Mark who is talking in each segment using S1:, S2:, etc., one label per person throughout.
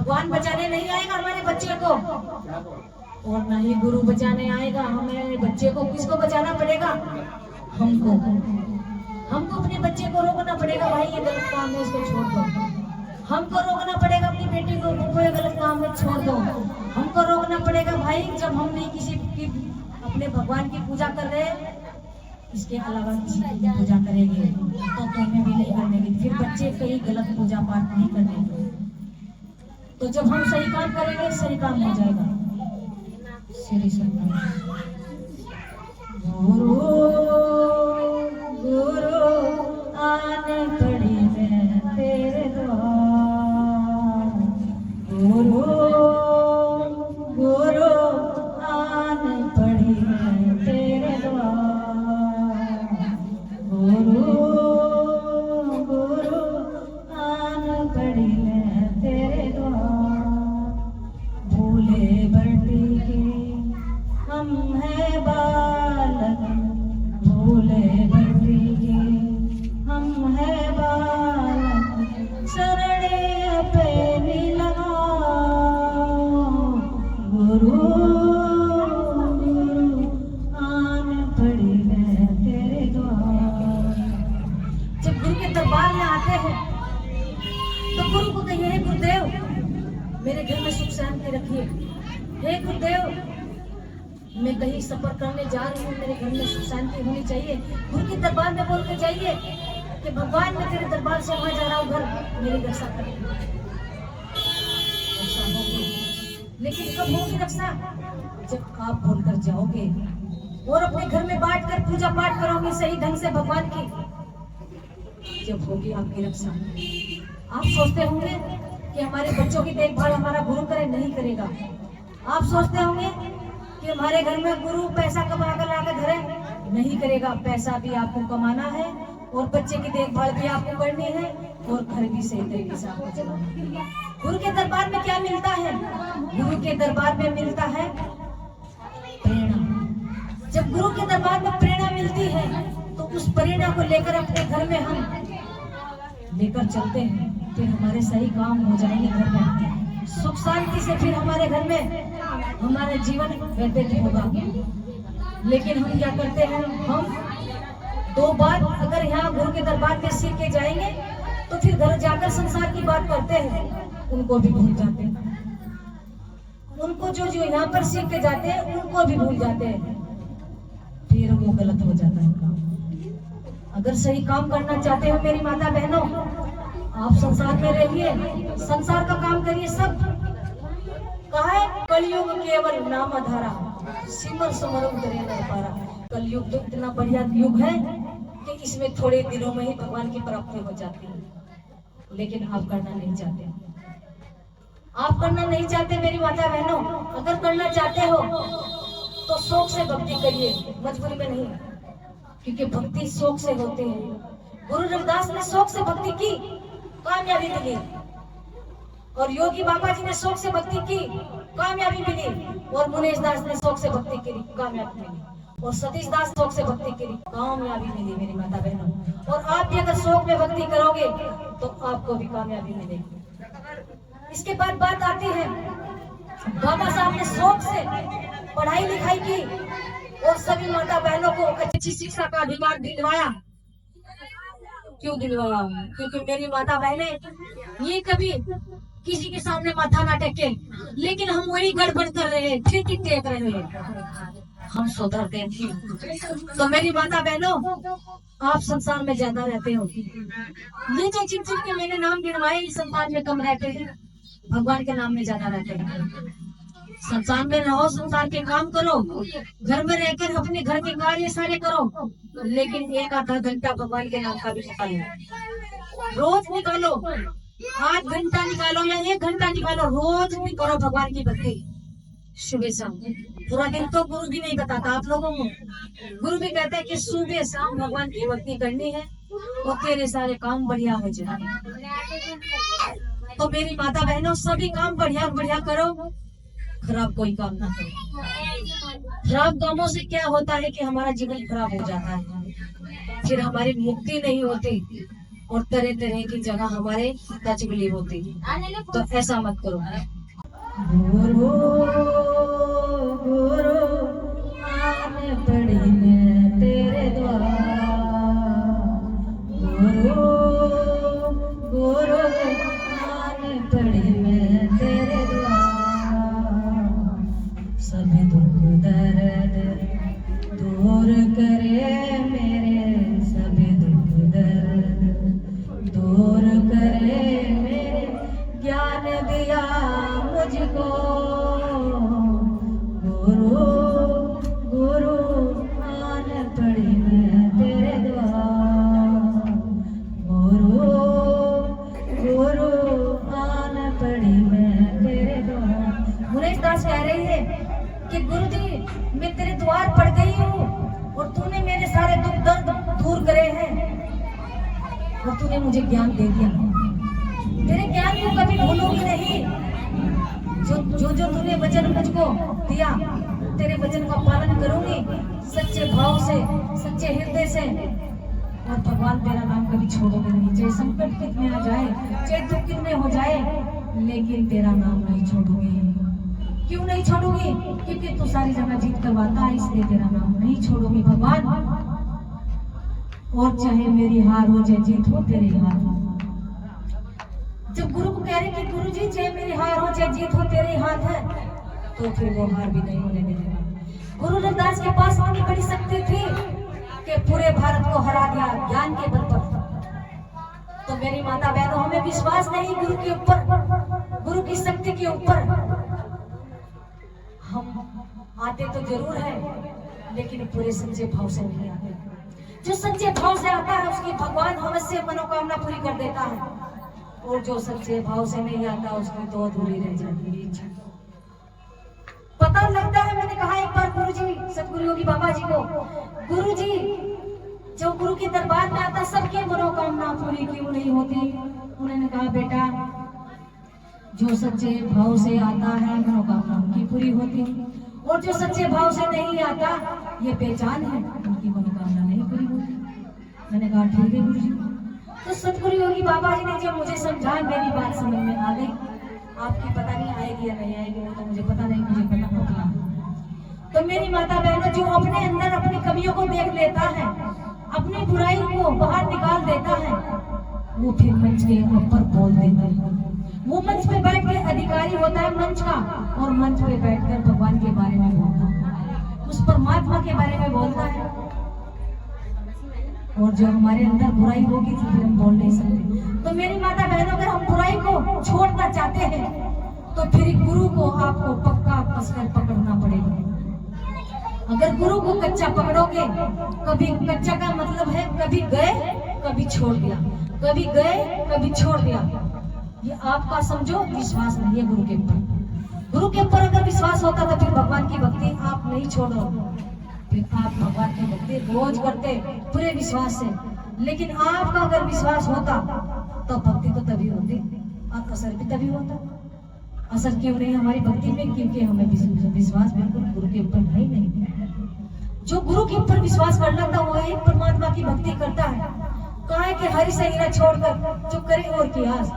S1: भगवान बचाने नहीं आएगा हमारे बच्चे को, और न ही गुरु बचाने आएगा हमारे बच्चे को। किसको बचाना पड़ेगा? हमको। हमको अपने बच्चे को रोकना पड़ेगा, भाई ये गलत काम है, इसको छोड़ दो। हमको रोकना पड़ेगा अपनी बेटी को, ये गलत काम है, छोड़ दो। हमको रोकना पड़ेगा भाई, जब हम नहीं किसी की अपने भगवान की पूजा कर रहे, इसके अलावा किसी की भी पूजा करेंगे तो तुम्हें भी नहीं करने की, फिर बच्चे कहीं गलत पूजा पाठ नहीं करने। तो जब हम सही काम करेंगे सही काम हो जाएगा। श्री सत्य गुरु गुरु आने पड़ी मैं तेरे द्वार, गुरु गुरु आने पड़ी मैं तेरे द्वार, गुरु गुरु आने पड़ी मैं तेरे द्वार। भूले बरती के हम है बालक, भूले बरती के हम है बालक, शरणे अपनी लगाओ, गुरु गुरु आन पड़ी मैं तेरे द्वार। जब गुरु के दरबार में आते हैं तो गुरु को कहिए, हे गुरुदेव मेरे घर में सुख शांति रखिए, हे गुरुदेव मैं कहीं सफर करने जा रही हूँ, मेरे घर में सुख शांति होनी चाहिए। गुरु के दरबार में बोल के जाइए कि भगवान मैं तेरे दरबार से वहां जा रहा हूँ, घर मेरी रक्षा कर। रक्षा होगी, लेकिन कब होगी रक्षा? जब आप बोलकर जाओगे और अपने घर में बैठ कर पूजा पाठ करोगे सही ढंग से भगवान की, जब होगी आपकी रक्षा। आप सोचते होंगे कि हमारे बच्चों की देखभाल हमारा गुरु करे, नहीं करेगा। आप सोचते होंगे कि हमारे घर में गुरु पैसा कमा कर लाकर धरे, नहीं करेगा। पैसा भी आपको कमाना है और बच्चे की देखभाल भी आपको करनी है और घर भी सही तरीके से आपको चलाना है। गुरु के दरबार में क्या मिलता है? गुरु के दरबार में मिलता है प्रेरणा। जब गुरु के दरबार में प्रेरणा मिलती है तो उस प्रेरणा को लेकर अपने घर में हम लेकर चलते हैं, फिर हमारे सही काम हो जाएंगे घर में, सुख शांति से फिर हमारे घर में हमारा जीवन व्यतीत होगा। लेकिन हम क्या करते हैं? हम दो बात अगर यहाँ गुरु के दरबार में सीख के जाएंगे तो फिर घर जाकर संसार की बात करते हैं, उनको भी भूल जाते हैं। उनको जो जो यहाँ पर सीख के जाते हैं उनको भी भूल जाते हैं, फिर वो गलत हो जाता है काम। अगर सही काम करना चाहते हो मेरी माता बहनों, आप संसार में रहिए, संसार का काम करिए। सब कहा है कलयुग केवल नाम आधारा, सिमर समरम करे न पारा। कलयुग तो इतना बढ़िया युग है कि इसमें थोड़े दिनों में ही भगवान की प्राप्ति हो जाती है, लेकिन आप करना नहीं चाहते। आप करना नहीं चाहते मेरी माता बहनों। अगर करना चाहते हो तो शौक से भक्ति करिए, मजबूरी में नहीं, क्योंकि भक्ति शौक से होती है। गुरु रविदास ने शौक से भक्ति की, कामयाबी मिली। और योगी बाबा जी ने शौक से भक्ति की, कामयाबी मिली। और मुनेश दास ने शौक से भक्ति की, कामयाबी मिली। और सतीश दास शौक से भक्ति की, कामयाबी मिली मेरी माता बहनों। और आप भी अगर शौक में भक्ति करोगे तो आपको भी कामयाबी मिलेगी। इसके बाद बात आती है, बाबा साहब ने शौक से पढ़ाई लिखाई की और सभी माता बहनों को अच्छी शिक्षा का अधिकार दिलवाया। क्यों दिलवाया? क्योंकि मेरी माता बहने ये कभी किसी के सामने माथा ना टेके, लेकिन हम वही गड़बड़ कर रहे हैं, ठीक ही टेक रहे हैं, हम सुधरते हैं। तो मेरी माता बहनों, आप संसार में ज्यादा रहते हो, ये जो चिन चिन के मैंने नाम गिनवाए इस संसार में कम रहते हैं, भगवान के नाम में ज्यादा रहते हैं। संसार में रहो, संसार के काम करो, घर में रहकर अपने घर के कार्य सारे करो, लेकिन एक आधा घंटा भगवान के नाम का भी निकालो, रोज निकालो। 8 घंटा निकालो या 1 घंटा निकालो, रोज भी करो भगवान की भक्ति, सुबह शाम। पूरा दिन तो गुरु भी नहीं बताता आप लोगों को, गुरु भी कहता है कि सुबह शाम भगवान की भक्ति करनी है और तेरे सारे काम बढ़िया हो जाए। तो मेरी माता बहनों, सभी काम बढ़िया बढ़िया करो, खराब कोई काम ना करो। खराब कामों से क्या होता है कि हमारा जीवन खराब हो जाता है, फिर हमारी मुक्ति नहीं होती। और तरह तरह की जगह हमारे टच बिलीव होती है, तो ऐसा मत करो। गुरु गुरु आने पड़ी मैं तेरे द्वार, गुरु गुरु आने पड़ी मैं तेरे द्वार, सभी दुख दर्द दूर करे मेरे, सभी दुख दर्द दूर करे मेरे, ज्ञान दिया मुझको गुरु गुरु आने पड़ी मैं तेरे द्वार, गुरु गुरु आने पड़ी मैं तेरे द्वार। मुनीश दास कह रही है कि गुरु जी मैं तेरे द्वार पड़ गई हूँ और तूने मेरे सारे दुख दर्द दूर करे हैं और तूने मुझे ज्ञान दे दिया। तेरे ज्ञान को कभी भूलूंगी नहीं। जो तूने वचन मुझको दिया, तेरे वचन का पालन करूंगी सच्चे भाव से, सच्चे हृदय से। और भगवान तेरा नाम कभी छोड़ोगे नहीं, चाहे संकट कितने आ जाए, चाहे दुख कितने हो जाए, लेकिन तेरा नाम नहीं छोड़ोगे। क्यों नहीं छोड़ोगी? क्योंकि तू सारी जगह जीत करवाता है, इसलिए तेरा नाम नहीं छोड़ोगी भगवान। और चाहे मेरी हार हो चाहे जीत हो, तेरी हार हो। जब गुरु को कह रहे कि गुरु जी चाहे मेरी हार हो चाहे जीत हो, तेरे हाथ है, तो फिर वो हार भी नहीं होने देगा। गुरु रविदास के पास इतनी बड़ी शक्ति थी कि पूरे भारत को हरा दिया ज्ञान के बल पर। तो मेरी माता बहनों, हमें विश्वास नहीं गुरु के ऊपर, गुरु की शक्ति के ऊपर। हम आते तो जरूर है, लेकिन पूरे सच्चे भाव से नहीं आते। जो सच्चे भाव से आता है उसकी भगवान अवश्य मनोकामना पूरी कर देता है, और जो सच्चे भाव से नहीं आता उसकी तो अधूरी रह जाती है इच्छा। पता लगता है, मैंने कहा एक बार गुरु जी, सतगुरु योगी बाबा जी को, गुरु जी जो गुरु के दरबार में आता सबकी मनोकामना पूरी क्यों नहीं होती? उन्होंने कहा बेटा, जो सच्चे भाव से आता है मनोकामना उनकी पूरी होती है, और जो सच्चे भाव से नहीं आता, ये पहचान है, उनकी मनोकामना नहीं पूरी होती। मैंने कहा ठीक है गुरु जी। तो सतगुरु योगी बाबा जी ने जब मुझे समझाया, मेरी बात समझ में आ गई। आपकी पता नहीं आएगी या नहीं आएगी, वो तो मुझे पता नहीं, मुझे पता होगा। तो मेरी माता बहनों, जो अपने अंदर अपनी कमियों को देख लेता है, अपनी बुराई को बाहर निकाल देता है, वो फिर मंच के ऊपर बोल देता है। वो मंच पे बैठ के अधिकारी होता है मंच का, और मंच पे बैठकर भगवान के बारे में बोलता है, उस परमात्मा के बारे में बोलता है। और जो हमारे अंदर बुराई होगी तो फिर हम बोल नहीं सकते। तो मेरी माता बहनों, अगर हम बुराई को छोड़ना चाहते हैं तो फिर गुरु को आपको पक्का कसकर पकड़ना पड़ेगा। अगर गुरु को कच्चा पकड़ोगे, कभी कच्चा का मतलब है कभी गए कभी छोड़ दिया, कभी गए कभी छोड़ दिया, ये आपका समझो विश्वास नहीं है गुरु के ऊपर। गुरु के ऊपर अगर विश्वास होता तो फिर भगवान की भक्ति आप नहीं छोड़ो, फिर आप भगवान की भक्ति रोज करते पूरे विश्वास से। लेकिन आपका अगर विश्वास होता तो भक्ति तो तभी होती और असर भी तभी होता। असर क्यों नहीं हमारी भक्ति में? क्योंकि हमें विश्वास बिल्कुल गुरु के ऊपर है ही नहीं। जो गुरु के ऊपर विश्वास कर लेता वो एक परमात्मा की भक्ति करता है। कहा है कि हरि से हीरा छोड़कर जो करे और की आस,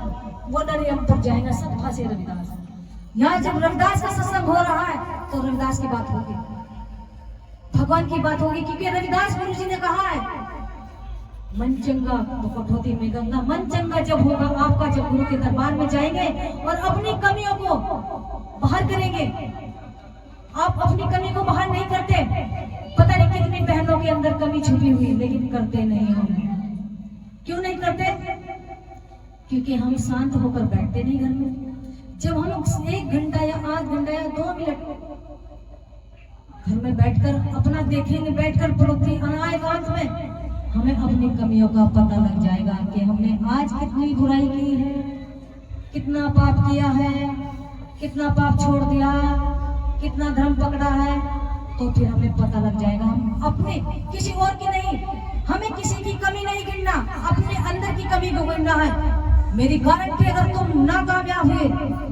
S1: वो नरे हम पर जाएगा सब फांसे रविदास। यहाँ जब रविदास का सत्संग हो रहा है तो रविदास की बात होगी, भगवान की बात होगी, क्योंकि रविदास गुरु जी ने कहा है मन चंगा तो कठौती में गंगा। मन चंगा जब होगा आपका, जब गुरु के दरबार में जाएंगे और अपनी कमियों को बाहर करेंगे। आप अपनी कमी को बाहर नहीं करते। पता नहीं कितनी बहनों के अंदर कमी छुपी हुई, लेकिन करते नहीं हो। क्यों नहीं करते? क्योंकि हम शांत होकर बैठते नहीं घर में। जब हम 1 घंटा या आध घंटा या 2 मिनट घर में बैठकर अपना देखेंगे, बैठकर पड़ोसी एकांत में, हमें अपनी कमियों का पता लग जाएगा कि हमने आज कितनी बुराई की है, कितना पाप किया है, कितना पाप छोड़ दिया, कितना धर्म पकड़ा है। तो फिर हमें पता लग जाएगा। हम अपने, किसी और की नहीं, हमें किसी की कमी नहीं गिनना, अपने अंदर की कमी को गिनना है। मेरी गारंटी, अगर तुम नाकामयाब हुए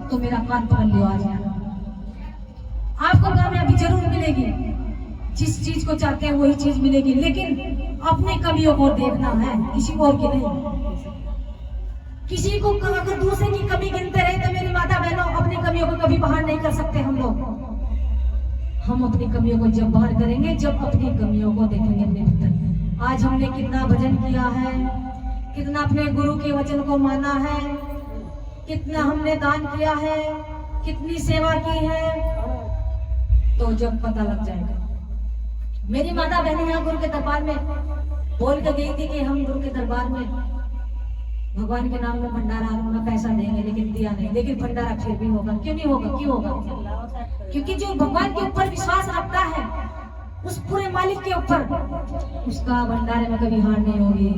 S1: तो मेरा कान पकड़ लियो आज। आपको कामयाबी जरूर मिलेगी, जिस चीज को चाहते हैं वही चीज मिलेगी, लेकिन अपनी कमियों को देखना है, किसी और की नहीं। किसी को अगर दूसरे की कमी गिनते रहे तो मेरी माता बहनों अपनी कमियों को कभी बाहर नहीं कर सकते हम लोग। हम अपनी कमियों को जब बाहर करेंगे जब अपनी कमियों को देखेंगे अपने भीतर। आज हमने कितना भजन किया है, कितना अपने गुरु के वचन को माना है, कितना हमने दान किया है, कितनी सेवा की है, तो जब पता लग जाएगा। मेरी माता बहन यहाँ गुरु के दरबार में बोल कर गई थी कि हम गुरु के दरबार में भगवान के नाम में भंडारा होगा, पैसा देंगे, लेकिन दिया नहीं। लेकिन भंडारा फिर भी होगा। क्यों नहीं होगा? क्यों होगा? क्योंकि जो भगवान के ऊपर विश्वास रखता है, उस पूरे मालिक के ऊपर, उसका भंडारे में कभी हार नहीं होगी।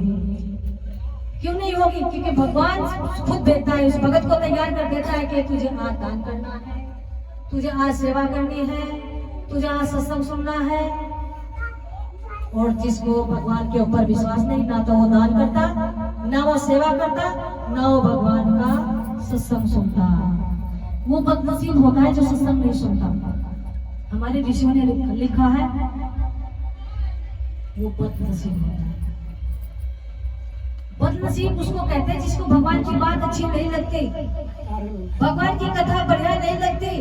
S1: क्यों नहीं होगी? क्योंकि भगवान खुद देता है, उस भगत को तैयार कर देता है कि तुझे आज दान करना है, तुझे आज सेवा करनी है, तुझे आज सत्संग सुनना है। और जिसको भगवान के ऊपर विश्वास नहीं, ना तो वो दान करता, ना वो सेवा करता, ना वो भगवान का सत्संग सुनता। वो बदनसीब होता है जो सत्संग नहीं सुनता। हमारे ऋषियों ने लिखा है वो बदनसीब होता है। बदनसीब उसको कहते हैं जिसको भगवान की बात अच्छी नहीं लगती, भगवान की कथा बढ़िया नहीं लगती,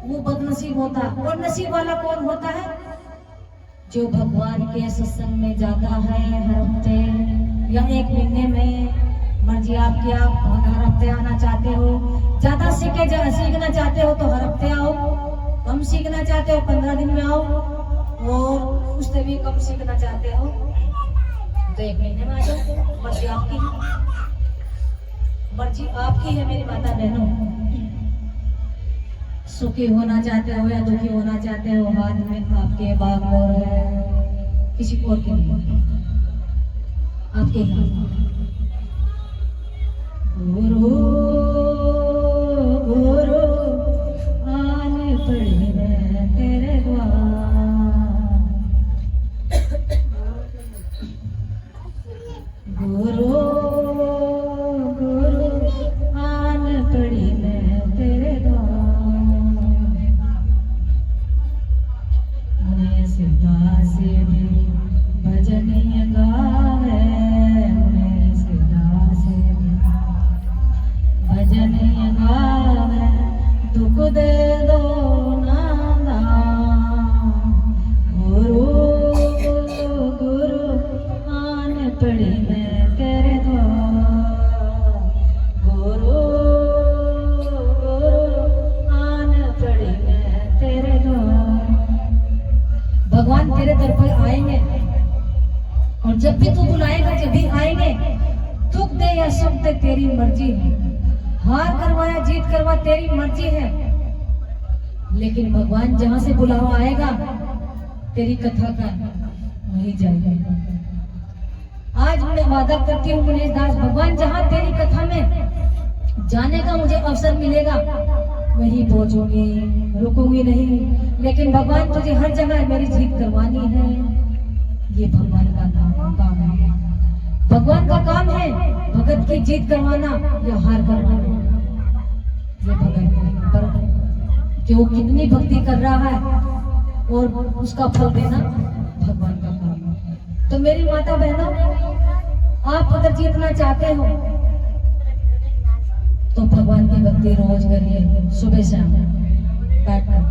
S1: वो बदनसीब होता है। और नसीब वाला कौन होता है? जो भगवान के सत्संग में जाता है हर हफ्ते या एक महीने में, मर्जी आपकी, आप हर हफ्ते आना चाहते हो, ज्यादा सीखना चाहते हो तो हर हफ्ते आओ, कम सीखना चाहते हो 15 दिन में आओ, और उससे भी कम सीखना चाहते हो तो एक महीने में आ जाओ। मर्जी आपकी, मर्जी आपकी है मेरी माता बहनों। सुखी होना चाहते हो या दुखी होना चाहते हो, हाथ में आपके बाग और है, किसी और के नहीं, आपके हाथ। गुरु गुरु आने पड़ी मैं तेरे द्वार, गुरु गुरु आने पड़ी मैं तेरे द्वार। भजनिया गावे भजनिया गावे, दुख दे दो नादा, गुरु गुरु आन पड़ी मैं तेरे द्वार, गुरु गुरु आन पड़ी मैं तेरे द्वार। भगवान तेरे दर पर आएंगे और जब भी तू बुलाएगा, जब भी आएंगे, दुख दे या सुख दे तेरी मर्जी है, हार करवा या जीत करवा तेरी मर्जी है। लेकिन भगवान जहां से बुलावा आएगा तेरी कथा का वही जाएगा। आज मैं वादा करती हूँ मुनीश दास, भगवान जहां तेरी कथा में जाने का मुझे अवसर मिलेगा वही पहुंचूंगी, रुकूंगी नहीं। लेकिन भगवान तुझे हर जगह मेरी जीत करवानी है, ये भगवान का काम है। भगवान का काम है भगत की जीत करवाना या हार करवाना, ये भगत पर कि वो कितनी भक्ति कर रहा है और उसका फल देना भगवान का काम है। तो मेरी माता बहनों, आप अगर जीतना चाहते हो तो भगवान की भक्ति रोज करिए, सुबह शाम बैठ कर।